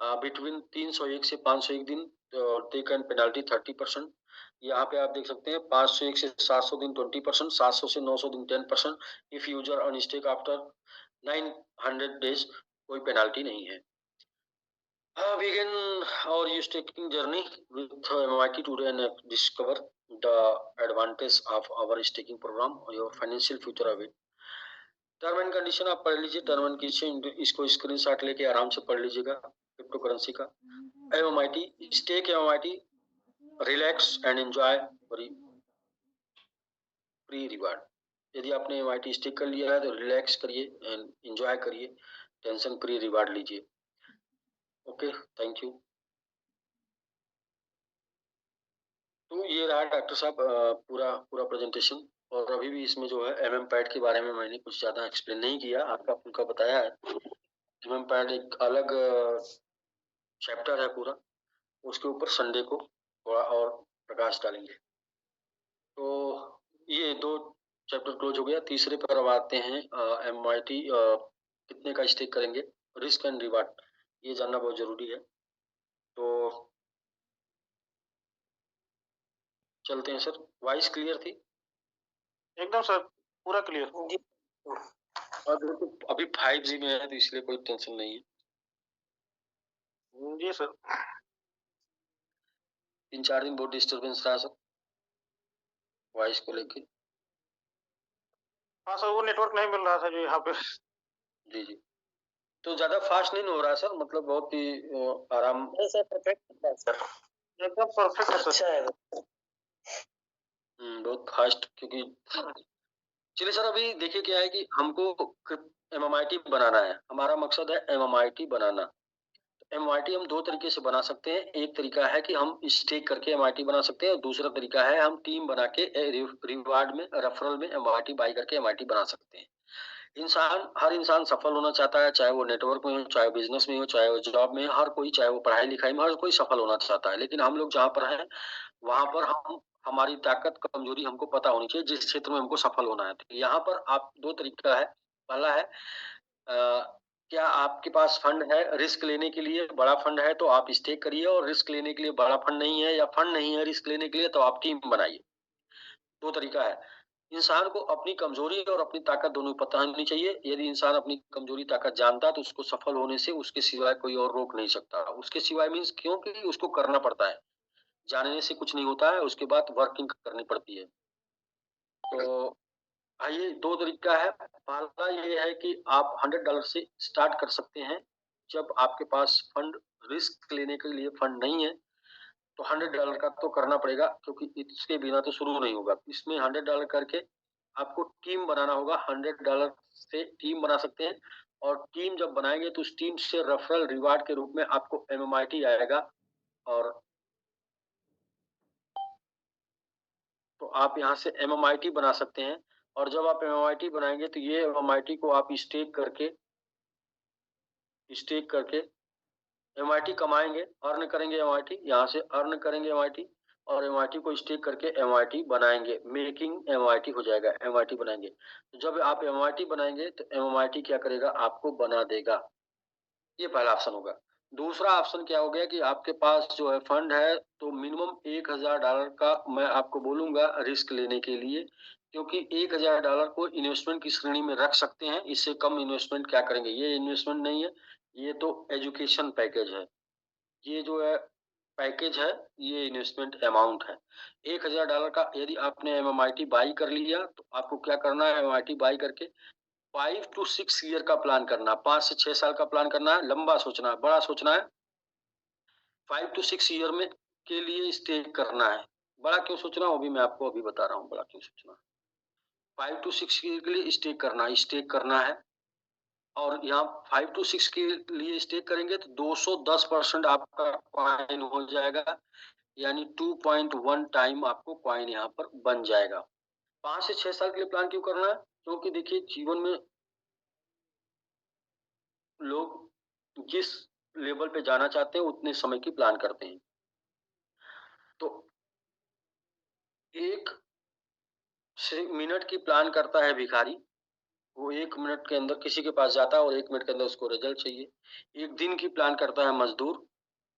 between 301 से 501 दिन दे कैन पेनल्टी 30%। यहाँ पे आप देख सकते हैं 501 से 700 दिन 20%, 700 से 900 दिन 10%। If user unstake after 900 days कोई पेनल्टी नहीं है। begin our staking journey with MIT today and discover the advantage of our staking program और your financial future of it। Term and condition आप पढ़ लीजिए, टर्म एंड कंडीशन इसको स्क्रीनशॉट लेके आराम से पढ़ लीजिएगा क्रिप्टो करेंसी का। MIT stake MIT relax and enjoy free reward. यदि आपने MIT स्टेक कर लिया है तो रिलैक्स करिए एंड एंजॉय करिए, टेंशन फ्री रिवार्ड लीजिए। Okay, thank you. तो ये रहा डॉक्टर साहब पूरा प्रेजेंटेशन। और अभी भी इसमें जो है एमएमपैड के बारे में मैंने कुछ ज्यादा एक्सप्लेन नहीं किया, हल्का फुल्का बताया है। एमएमपैड एक अलग चैप्टर है पूरा, उसके ऊपर संडे को थोड़ा और प्रकाश डालेंगे। तो ये 2 चैप्टर क्लोज हो गया। तीसरे पर अब आते हैं एमआईटी कितने का स्टेक करेंगे, रिस्क एंड रिवार्ड, ये जानना बहुत जरूरी है। तो चलते हैं सर। वॉइस क्लियर थी? एकदम सर, पूरा क्लियर। अभी 5G में है तो इसलिए कोई टेंशन नहीं है। जी सर। 3-4 दिन बहुत डिस्टर्बेंस रहा सर वॉइस को लेके। हाँ सर, वो नेटवर्क नहीं मिल रहा था जो यहाँ पे। जी जी, तो ज्यादा फास्ट नहीं हो रहा सर, मतलब बहुत ही आराम। सर परफेक्ट है सर, एकदम परफेक्ट है सर। अच्छा है। बहुत फास्ट, क्योंकि चलिए सर अभी देखिए क्या है कि हमको एमएमआईटी बनाना है, हमारा मकसद है एमएमआईटी बनाना। एमआईटी हम 2 तरीके से बना सकते हैं। एक तरीका है कि हम स्टेक करके एमआईटी बना सकते हैं और दूसरा तरीका है हम टीम बना के रिवार्ड में रेफरल में एमआईटी बाई करके एमआईटी बना सकते हैं। हर इंसान सफल होना चाहता है, चाहे वो नेटवर्क में हो, चाहे वो बिजनेस में हो, चाहे वो जॉब में, हर कोई, चाहे वो पढ़ाई लिखाई में, हर कोई सफल होना चाहता है। लेकिन हम लोग जहाँ पर हैं वहां पर हम हमारी ताकत कमजोरी हमको पता होनी चाहिए, जिस क्षेत्र में हमको सफल होना है। तो यहाँ पर आप 2 तरीका है। पहला है क्या आपके पास फंड है रिस्क लेने के लिए, बड़ा फंड है तो आप स्टेक करिए, और रिस्क लेने के लिए बड़ा फंड नहीं है या फंड नहीं है रिस्क लेने के लिए तो आप टीम बनाइए। 2 तरीका है। इंसान को अपनी कमजोरी और अपनी ताकत दोनों पता होनी चाहिए। यदि इंसान अपनी कमजोरी ताकत जानता है तो उसको सफल होने से उसके सिवाय कोई और रोक नहीं सकता। उसके सिवाय मीन्स क्योंकि उसको करना पड़ता है, जानने से कुछ नहीं होता है, उसके बाद वर्किंग करनी पड़ती है। तो आइए, 2 तरीका है। पहला ये है कि आप $100 से स्टार्ट कर सकते हैं। जब आपके पास फंड, रिस्क लेने के लिए फंड नहीं है, तो $100 का तो करना पड़ेगा, क्योंकि इसके बिना तो शुरू नहीं होगा। इसमें $100 करके आपको टीम बनाना होगा। $100 से टीम बना सकते हैं, और टीम जब बनाएँगे तो उस टीम से रेफरल रिवार्ड के रूप में आपको MMIT आएगा, और तो आप यहाँ से MMIT बना सकते हैं। और जब आप MMIT बनाएँगे तो ये MMIT को आप स्टेक करके MIT कमाएँगे, अर्न करेंगे MIT, यहाँ से अर्न करेंगे MIT, और MIT को स्टेक करके MIT बनाएँगे, मेकिंग MIT हो जाएगा, MIT बनाएँगे। तो जब आप MIT बनाएँगे तो MMIT क्या करेगा, आपको बना देगा। ये पहला ऑप्शन होगा। दूसरा ऑप्शन क्या हो गया कि आपके पास जो है फंड है, तो मिनिमम $1000 का मैं आपको बोलूँगा रिस्क लेने के लिए, क्योंकि $1000 को इन्वेस्टमेंट की श्रेणी में रख सकते हैं। इससे कम इन्वेस्टमेंट क्या करेंगे? ये इन्वेस्टमेंट नहीं है, ये तो एजुकेशन पैकेज है। ये जो है पैकेज है, ये इन्वेस्टमेंट अमाउंट है। $1000 का यदि आपने MMIT बाई कर लिया, तो आपको क्या करना है, MMIT बाई करके 5 टू 6 ईयर का प्लान करना, 5 से 6 साल का प्लान करना है, लंबा सोचना है, बड़ा सोचना है। 5 टू 6 ईयर में के लिए स्टे करना है। बड़ा क्यों सोचना है, वो भी मैं आपको अभी बता रहा हूँ, बड़ा क्यों सोचना है। 5 टू 6 ईयर के लिए स्टे करना है, और यहाँ 5 टू 6 के लिए स्टे करेंगे तो 210% आपका कॉइन हो जाएगा, यानी 2.1 टाइम आपको कॉइन यहाँ पर बन जाएगा। 5 से 6 साल के लिए प्लान क्यों करना है? क्योंकि देखिए, जीवन में लोग जिस लेवल पे जाना चाहते हैं उतने समय की प्लान करते हैं। तो 1 मिनट की प्लान करता है भिखारी, वो 1 मिनट के अंदर किसी के पास जाता है और 1 मिनट के अंदर उसको रिजल्ट चाहिए। 1 दिन की प्लान करता है मजदूर,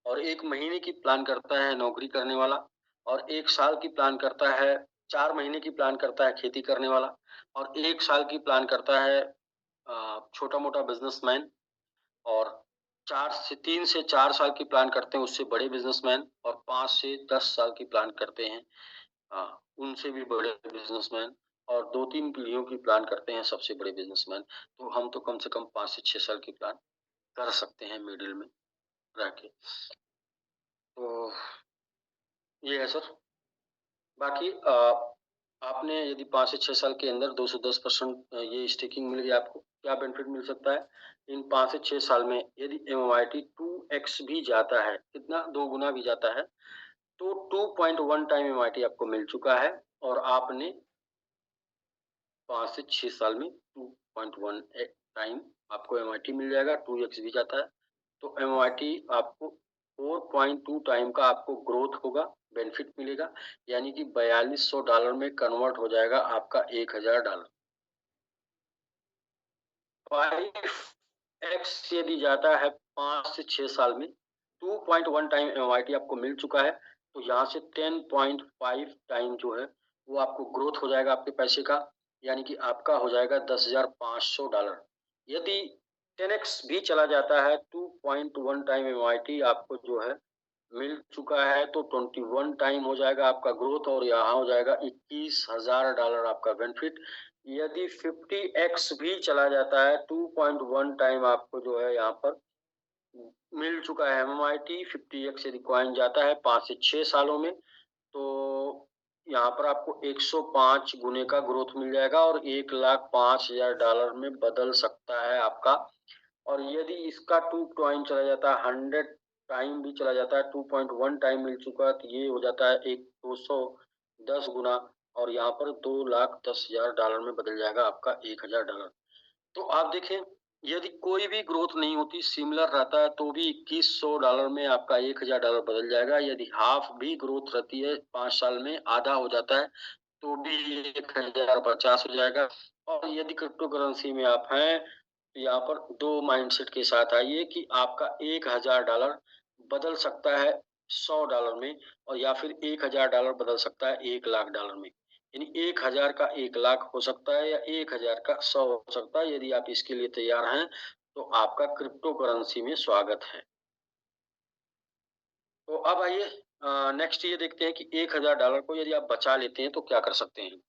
और 1 महीने की प्लान करता है नौकरी करने वाला, और 1 साल की प्लान करता है, 4 महीने की प्लान करता है खेती करने वाला, और 1 साल की प्लान करता है छोटा-मोटा बिज़नेसमैन, और 3 से 4 साल की प्लान करते हैं उससे बड़े बिज़नेसमैन, और 5 से 10 साल की प्लान करते हैं उनसे भी बड़े बिज़नेसमैन, और 2-3 पीढ़ियों की प्लान करते हैं सबसे बड़े बिज़नेसमैन। तो हम तो कम से कम 5 से 6 साल की प्लान कर सकते हैं मिडिल में रह के। तो ये है सर। बाकी आपने यदि 5 से 6 साल के अंदर 210% ये स्टेकिंग मिल गया आपको, क्या बेनिफिट मिल सकता है? इन 5 से 6 साल में यदि MMIT 2x भी जाता है, कितना 2 गुना भी जाता है, तो 2.1 टाइम MMIT आपको मिल चुका है, और आपने 5 से 6 साल में 2.1 टाइम आपको MMIT मिल जाएगा, 2x भी जाता है, तो MMIT आपको 4.2 टाइम का आपको ग्रोथ होगा, बेनिफिट मिलेगा, यानी कि $4200 में कन्वर्ट हो जाएगा आपका $1000। 5x यदि जाता है 5 से 6 साल में, 2.1 टाइम MMIT आपको मिल चुका है, तो यहाँ से 10.5 टाइम जो है वो आपको ग्रोथ हो जाएगा आपके पैसे का, यानी कि आपका हो जाएगा $10,500। यदि 10x भी चला जाता है, 2.1 टाइम MMIT आपको जो है मिल चुका है, तो 21 टाइम हो जाएगा आपका ग्रोथ, और यहाँ हो जाएगा $21,000 आपका बेनिफिट। यदि 50x भी चला जाता है, 2.1 टाइम आपको जो है यहाँ पर मिल चुका है MMIT। 50x यदि कॉइन जाता है 5 से 6 सालों में, तो यहाँ पर आपको 105 गुने का ग्रोथ मिल जाएगा, और $1,05,000 में बदल सकता है आपका। और यदि इसका 2 कॉइन चला जाता है, 100 टाइम भी चला जाता है, 2.1 टाइम मिल चुका है, तो ये हो जाता है 210 गुना, और यहाँ पर $2,10,000 में बदल जाएगा आपका $1,000। तो आप देखें, यदि कोई भी ग्रोथ नहीं होती, सिमिलर रहता है, तो भी $2,100 में आपका $1,000 बदल जाएगा। यदि हाफ भी ग्रोथ रहती है 5 साल में, आधा हो जाता है, तो भी 1050 हो जाएगा। और यदि क्रिप्टो करेंसी में आप हैं, तो यहाँ पर 2 माइंडसेट के साथ आइए कि आपका $1,000 बदल सकता है $100 में, और या फिर $1,000 बदल सकता है $1,00,000 में। यानी 1,000 का 1,00,000 हो सकता है, या 1,000 का 100 हो सकता है। यदि आप इसके लिए तैयार हैं, तो आपका क्रिप्टो करेंसी में स्वागत है। तो अब आइए नेक्स्ट ये देखते हैं कि $1,000 को यदि आप बचा लेते हैं तो क्या कर सकते हैं।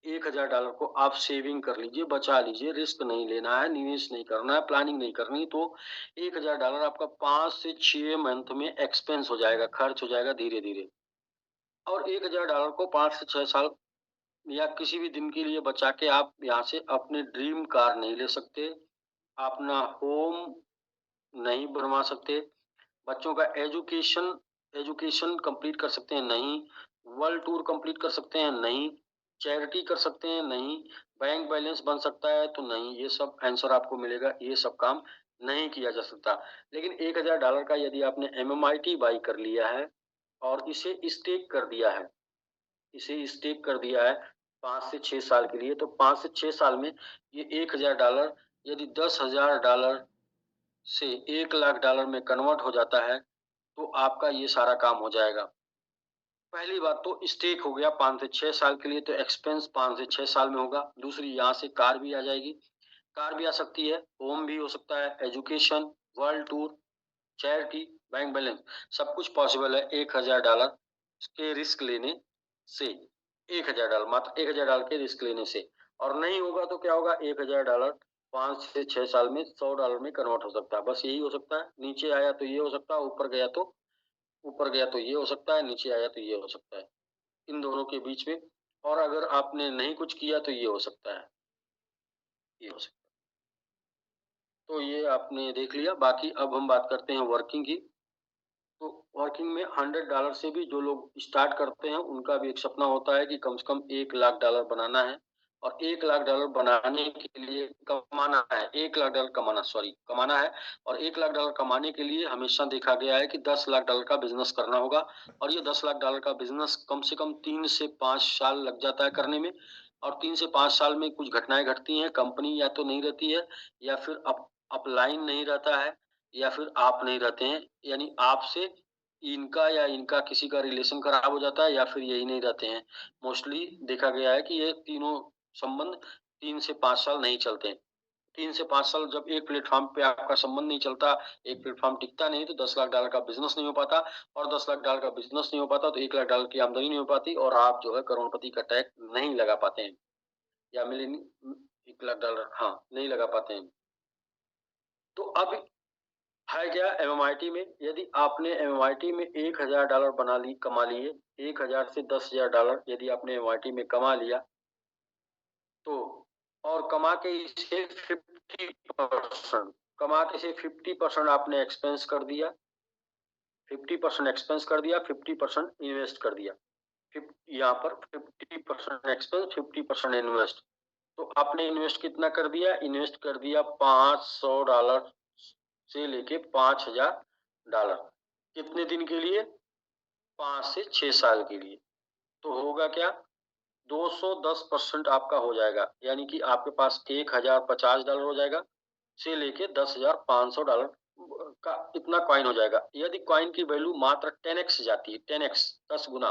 $1000 को आप सेविंग कर लीजिए, बचा लीजिए, रिस्क नहीं लेना है, निवेश नहीं करना है, प्लानिंग नहीं करनी, तो $1000 आपका 5 से 6 मंथ में एक्सपेंस हो जाएगा, खर्च हो जाएगा धीरे-धीरे। और $1000 को 5 से 6 साल या किसी भी दिन के लिए बचा के आप यहाँ से अपने ड्रीम कार नहीं ले सकते, अपना होम नहीं बनवा सकते, बच्चों का एजुकेशन एजुकेशन कंप्लीट कर सकते हैं? नहीं। वर्ल्ड टूर कंप्लीट कर सकते हैं? नहीं। चैरिटी कर सकते हैं? नहीं। बैंक बैलेंस बन सकता है? तो नहीं। ये सब आंसर आपको मिलेगा, ये सब काम नहीं किया जा सकता। लेकिन $1000 का यदि आपने एमएमआईटी बाई कर लिया है और इसे स्टेक कर दिया है, इसे स्टेक कर दिया है 5 से 6 साल के लिए, तो 5 से 6 साल में ये $1000 यदि $10,000 से $1,00,000 में कन्वर्ट हो जाता है, तो आपका ये सारा काम हो जाएगा। पहली बात तो स्टेक हो गया 5 से 6 साल के लिए, तो एक्सपेंस 5 से 6 साल में होगा। दूसरी, यहाँ से कार भी आ जाएगी, कार भी आ सकती है, होम भी हो सकता है, education, world tour, charity, bank balance, सब कुछ पॉसिबल है $1000 के रिस्क लेने से। $1000, मात्र $1000 के रिस्क लेने से। और नहीं होगा तो क्या होगा, $1000 5 से 6 साल में $100 में कन्वर्ट हो सकता है। बस यही हो सकता है। नीचे आया तो ये हो सकता है, ऊपर गया तो ये हो सकता है, नीचे आया तो ये हो सकता है। इन दोनों के बीच में, और अगर आपने नहीं कुछ किया तो ये हो सकता है, ये हो सकता है। तो ये आपने देख लिया। बाकी अब हम बात करते हैं वर्किंग की। तो वर्किंग में $100 से भी जो लोग स्टार्ट करते हैं, उनका भी एक सपना होता है कि कम से कम $1,00,000 बनाना है। और $1,00,000 बनाने के लिए कमाना है, $1,00,000 कमाना है। और $1,00,000 कमाने के लिए हमेशा देखा गया है कि $10,00,000 का बिजनेस करना होगा। और ये $10,00,000 का बिजनेस कम से कम 3 से 5 साल लग जाता है करने में। और 3 से 5 साल में कुछ घटनाएं घटती हैं, कंपनी या तो नहीं रहती है, या फिर अपलाइन नहीं रहता है, या फिर आप नहीं रहते हैं, यानी आपसे इनका या इनका किसी का रिलेशन खराब हो जाता है, या फिर यही नहीं रहते हैं। मोस्टली देखा गया है कि ये तीनों संबंध 3 से 5 साल नहीं चलते हैं। 3 से 5 साल जब एक प्लेटफ़ॉर्म पे आपका संबंध नहीं चलता, एक प्लेटफ़ॉर्म टिकता नहीं, तो $10,00,000 का बिज़नेस नहीं हो पाता। और $10,00,000 का बिज़नेस नहीं हो पाता तो $1,00,000 की आमदनी नहीं हो पाती, और आप जो है करोड़पति का टैग नहीं लगा पाते हैं, या $1,00,000, हाँ, नहीं लगा पाते हैं। तो अब है क्या एमएमआईटी में, यदि आपने एमएमआईटी में $1,000 कमा लिए, 1,000 से $10,000 यदि आपने एमएमआईटी में कमा लिया, तो और कमा के इसे 50% आपने एक्सपेंस कर दिया, 50% एक्सपेंस कर दिया, 50% इन्वेस्ट कर दिया। यहाँ पर 50% एक्सपेंस, 50% इन्वेस्ट। तो आपने इन्वेस्ट कितना कर दिया? इन्वेस्ट कर दिया $500 से लेके $5,000। कितने दिन के लिए? 5 से 6 साल के लिए। तो होगा क्या? 210% आपका हो जाएगा, यानी कि आपके पास $1,050 हो जाएगा, से लेके $10,500 का इतना कॉइन हो जाएगा। यदि कॉइन की वैल्यू मात्र 10x जाती है, 10x 10 गुना,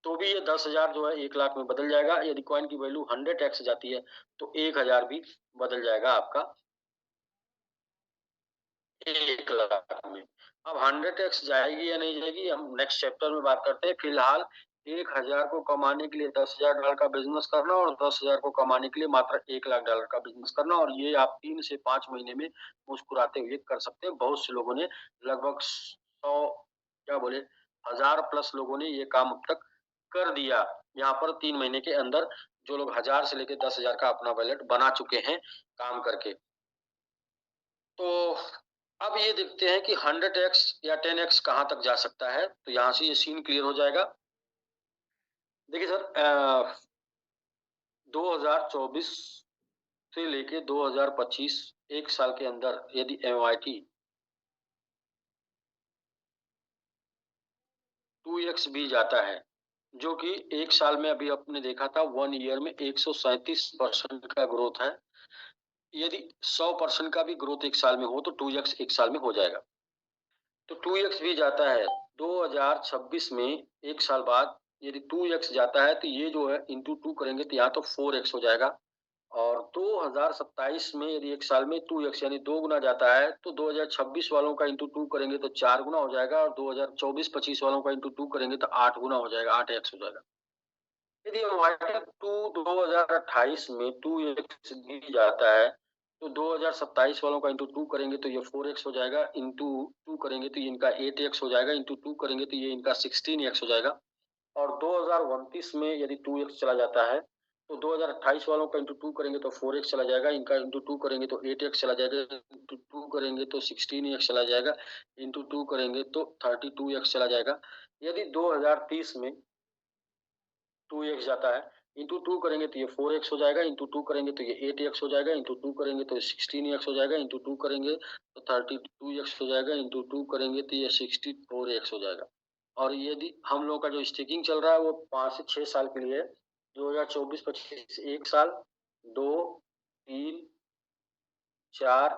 तो भी ये 10,000 जो है 1,00,000 में बदल जाएगा। यदि कॉइन की वैल्यू 100x जाती है, तो 1,000 भी बदल जाएगा आपका 1,00,000 में। अब 100x जाएगी या नहीं जाएगी, हम नेक्स्ट चैप्टर में बात करते हैं। फिलहाल 1,000 को कमाने के लिए $10,000 का बिजनेस करना, और 10,000 को कमाने के लिए मात्र $1,00,000 का बिजनेस करना, और ये आप 3 से 5 महीने में मुस्कुराते हुए कर सकते हैं। बहुत से लोगों ने, लगभग 100, क्या बोले, 1000 प्लस लोगों ने ये काम अब तक कर दिया। यहाँ पर 3 महीने के अंदर जो लोग 1000 से लेकर 10,000 का अपना वैलेट बना चुके हैं काम करके। तो अब ये देखते हैं कि 100x या 10x कहाँ तक जा सकता है। तो यहाँ से ये सीन क्लियर हो जाएगा। देखिए सर, 2024 से लेके 2025, 1 साल के अंदर यदि एमआईटी 2x भी जाता है, जो कि 1 साल में अभी आपने देखा था, 1 ईयर में 137% का ग्रोथ है। यदि 100% का भी ग्रोथ 1 साल में हो, तो 2x 1 साल में हो जाएगा। तो 2x भी जाता है 2026 में, 1 साल बाद यदि 2x जाता है, तो ये जो है इंटू 2 करेंगे तो यहाँ तो 4x हो जाएगा। और 2027 में यदि 1 साल में 2x यानी 2 गुना जाता है, तो 2026 वालों का इंटू 2 करेंगे तो 4 गुना हो जाएगा, और 2024-25 वालों का इंटू 2 करेंगे तो 8 गुना हो जाएगा, 8x हो जाएगा। यदि MIT 2028 में 2x दी जाता है तो 2027 वालों का इंटू 2 करेंगे तो ये 4x हो जाएगा, इंटू 2 करेंगे तो ये इनका 8x हो जाएगा, इंटू 2 करेंगे तो ये इनका 16x हो जाएगा। और 2029 में यदि 2x चला जाता है तो 2028 वालों का इंटू 2 करेंगे तो 4x चला जाएगा, इनका इंटू 2 करेंगे तो 8x चला जाएगा, इंटू 2 करेंगे तो 16x चला जाएगा, इंटू 2 करेंगे तो 32x चला जाएगा। यदि 2030 में 2x जाता है, इंटू 2 करेंगे तो ये 4x हो जाएगा, इंटू 2 करेंगे तो ये 8x हो जाएगा, इंटू 2 करेंगे तो 16x हो जाएगा, इंटू 2 करेंगे तो 32x हो जाएगा, इंटू 2 करेंगे तो ये 64x हो जाएगा। और यदि हम लोग का जो स्टेकिंग चल रहा है वो 5 से 6 साल के लिए है, 2024-25 1 साल, 2, 3, 4,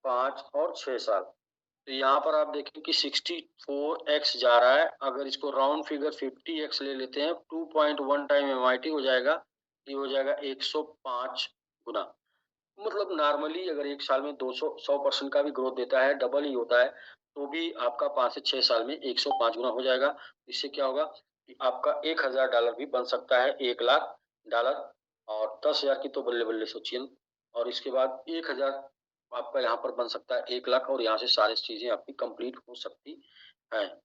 5 और 6 साल। तो यहाँ पर आप देखें कि 64x जा रहा है। अगर इसको राउंड फिगर 50x ले लेते हैं, 2.1 टाइम MIT हो जाएगा, ये हो जाएगा 105 गुना। मतलब नॉर्मली अगर एक साल में 100% का भी ग्रोथ देता है, डबल ही होता है, तो भी आपका 5 से 6 साल में 105 गुना हो जाएगा। इससे क्या होगा कि आपका $1000 भी बन सकता है, $1,00,000। और 10,000 की तो बल्ले बल्ले सोचिए, और इसके बाद 1,000 आपका यहाँ पर बन सकता है 1,00,000, और यहाँ से सारी चीजें आपकी कंप्लीट हो सकती है।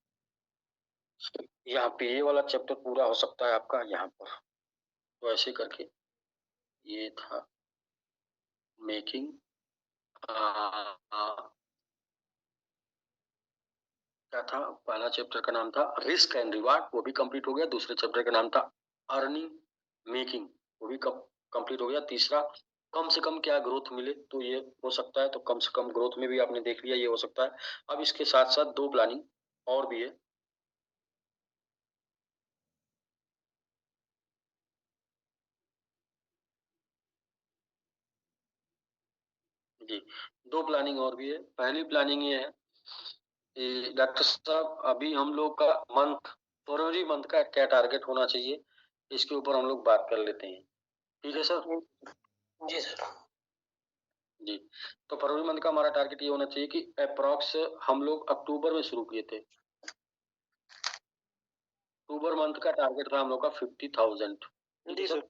यहाँ पे ये वाला चैप्टर पूरा हो सकता है आपका यहाँ पर। तो ऐसे करके ये था मेकिंग क्या था, पहला चैप्टर का नाम था रिस्क एंड रिवार्ड, वो भी कंप्लीट हो गया। दूसरे चैप्टर का नाम था अर्निंग मेकिंग, वो भी कंप्लीट हो गया। तीसरा कम से कम क्या ग्रोथ मिले, तो ये हो सकता है, तो कम से कम ग्रोथ में भी आपने देख लिया, ये हो सकता है। अब इसके साथ साथ 2 प्लानिंग और भी है जी। 2 प्लानिंग और भी है। पहली प्लानिंग ये है, डॉक्टर साहब अभी हम लोग का फरवरी मंथ का क्या टारगेट होना चाहिए, इसके ऊपर हम लोग बात कर लेते हैं। ठीक है सर? जी सर। जी, तो फरवरी मंथ का हमारा टारगेट ये होना चाहिए कि अप्रॉक्स हम लोग अक्टूबर में शुरू किए थे। अक्टूबर मंथ का टारगेट था हम लोग का 50,000। जी सर।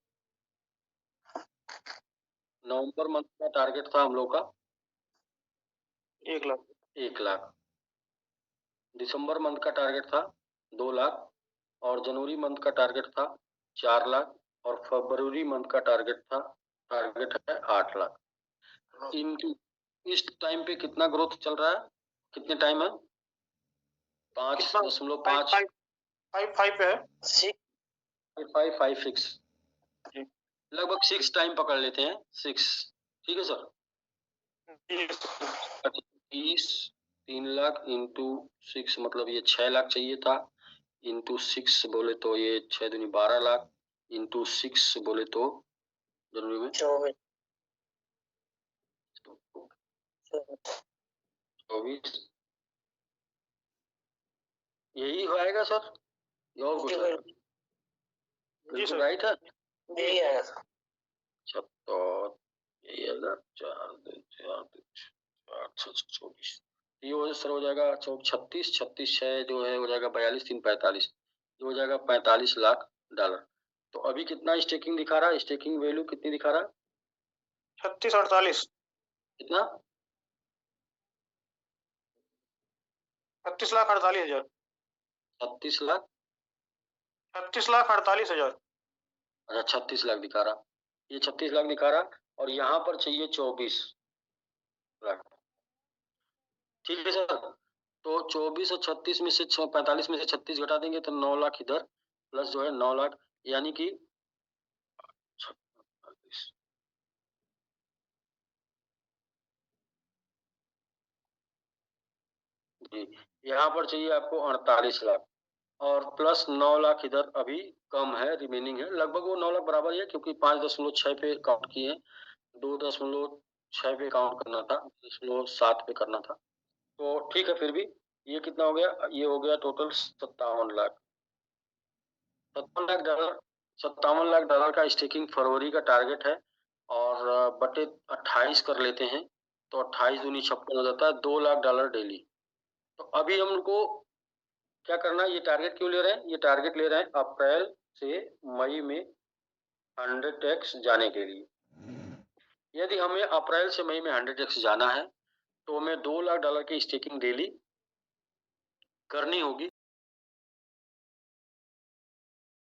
नवंबर मंथ का टारगेट था हम लोग का 1,00,000। 1,00,000। दिसंबर मंथ का टारगेट था 2,00,000, और जनवरी मंथ का टारगेट था 4,00,000, और फरवरी मंथ का टारगेट है 8,00,000। इनकी इस टाइम पे कितना ग्रोथ चल रहा है, कितने टाइम है? 5.5 5 पे है। 5.56 जी। लगभग 6 टाइम पकड़ लेते हैं, 6। ठीक है सर? जी। 30 3,00,000 इंटू 6 मतलब ये 6,00,000 चाहिए था, इंटू 6 बोले तो ये 6 दूनी 12,00,000, इंटू 6 बोले तो जनवरी में 24, यही होएगा सर, ये और कुछ है? जी सर। राइट है? यही आएगा सर। अच्छा, तो यही आएगा 4 2 4 4 6 24, ये हो सर हो जाएगा 36 36 6 जो है हो जाएगा 42 3 45, ये हो जाएगा $45,00,000। तो अभी कितना स्टेकिंग दिखा रहा है, स्टेकिंग वैल्यू कितनी दिखा रहा है? 3648। कितना? 36,48,000। 36,00,000? 36,48,000। अच्छा 36,00,000 दिखा रहा, ये 36,00,000 दिखा रहा, और यहाँ पर चाहिए 24,00,000। ठीक है सर? तो 24 और 36 में से 45 में से 36 घटा देंगे तो 9,00,000 इधर, प्लस जो है 9,00,000, यानी कि 46, जी, यहाँ पर चाहिए आपको 48,00,000, और प्लस 9,00,000 इधर अभी कम है, रिमेनिंग है। लगभग वो 9,00,000 बराबर ही है, क्योंकि 5.6 पे काउंट किए हैं, 2.6 पे काउंट करना था, 2.7 पे करना था। तो ठीक है, फिर भी ये कितना हो गया, ये हो गया टोटल 57,00,000। $57,00,000, $57,00,000 का स्टेकिंग फरवरी का टारगेट है, और बटे 28 कर लेते हैं तो 28 दूनी 56 हो जाता है, $2,00,000 डेली। तो अभी हम लोग को क्या करना है, ये टारगेट क्यों ले रहे हैं? ये टारगेट ले रहे हैं अप्रैल से मई में 100x जाने के लिए। यदि हमें अप्रैल से मई में 100x जाना है तो हमें $2 लाख की स्टेकिंग डेली करनी होगी।